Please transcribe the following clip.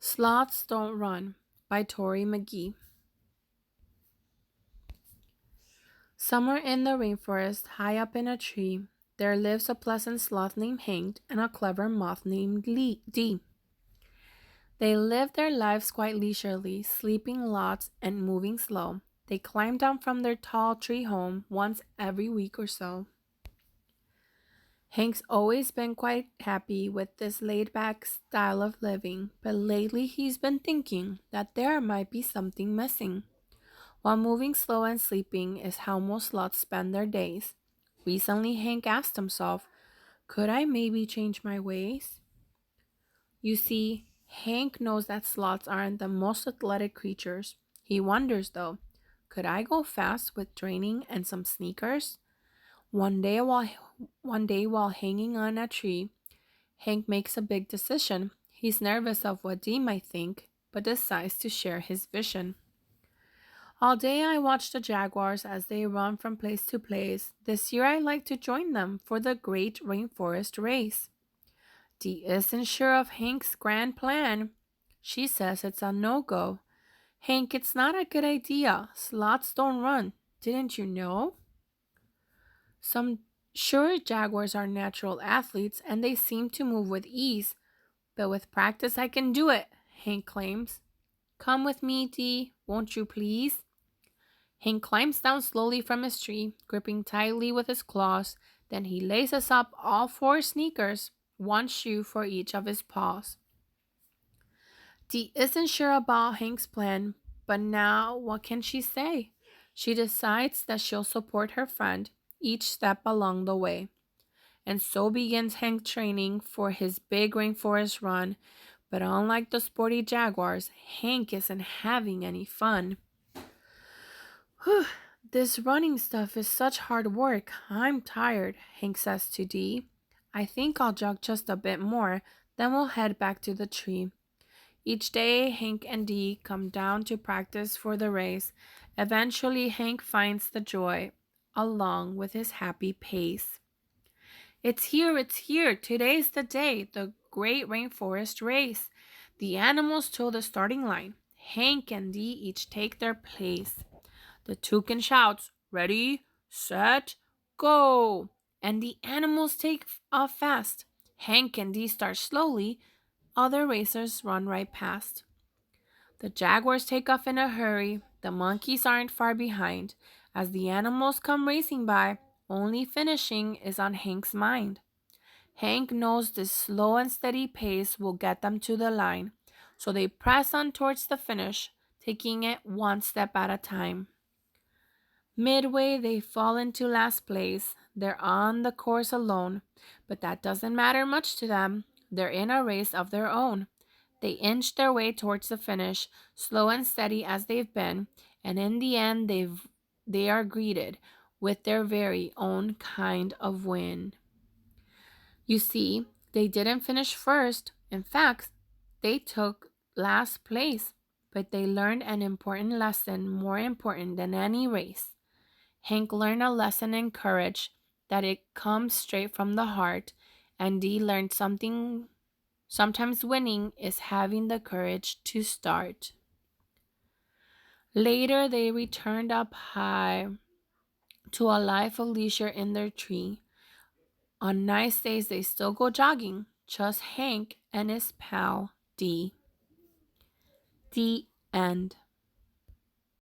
Sloths Don't Run by Tori McGee. Somewhere in the rainforest, high up in a tree, there lives a pleasant sloth named Hank and a clever moth named Dee. They live their lives quite leisurely, sleeping lots and moving slow. They climb down from their tall tree home once every week or so. Hank's always been quite happy with this laid back style of living, but lately he's been thinking that there might be something missing. While moving slow and sleeping is how most sloths spend their days. Recently, Hank asked himself, could I maybe change my ways? You see, Hank knows that sloths aren't the most athletic creatures. He wonders, though, could I go fast with training and some sneakers? One day while one day while hanging on a tree, Hank makes a big decision. He's nervous of what Dee might think, but decides to share his vision. All day I watch the jaguars as they run from place to place. This year I'd like to join them for the great rainforest race. Dee isn't sure of Hank's grand plan. She says it's a no-go. Hank, it's not a good idea. Sloths don't run. Didn't you know? Some sure jaguars are natural athletes and they seem to move with ease, but with practice I can do it, Hank claims. Come with me, Dee, won't you please? Hank climbs down slowly from his tree, gripping tightly with his claws. Then he laces up all four sneakers, one shoe for each of his paws. Dee isn't sure about Hank's plan, but now what can she say? She decides that she'll support her friend each step along the way. And so begins Hank training for his big rainforest run. But unlike the sporty jaguars, Hank isn't having any fun. Whew, this running stuff is such hard work. I'm tired, Hank says to Dee. I think I'll jog just a bit more, then we'll head back to the tree. Each day, Hank and Dee come down to practice for the race. Eventually, Hank finds the joy, along with his happy pace. It's here. Today's the day, the great rainforest race. The animals to the starting line. Hank and Dee each take their place. The toucan shouts, ready, set, go. And the animals take off fast. Hank and Dee start slowly. Other racers run right past. The jaguars take off in a hurry. The monkeys aren't far behind. As the animals come racing by, only finishing is on Hank's mind. Hank knows this slow and steady pace will get them to the line, so they press on towards the finish, taking it one step at a time. Midway, they fall into last place. They're on the course alone, but that doesn't matter much to them. They're in a race of their own. They inch their way towards the finish, slow and steady as they've been, and in the end, they are greeted with their very own kind of win. You see, they didn't finish first. In fact, they took last place, but they learned an important lesson more important than any race. Hank learned a lesson in courage, that it comes straight from the heart, and Dee learned something. Sometimes winning is having the courage to start. Later, they returned up high to a life of leisure in their tree. On nice days, they still go jogging, just Hank and his pal, Dee. The end.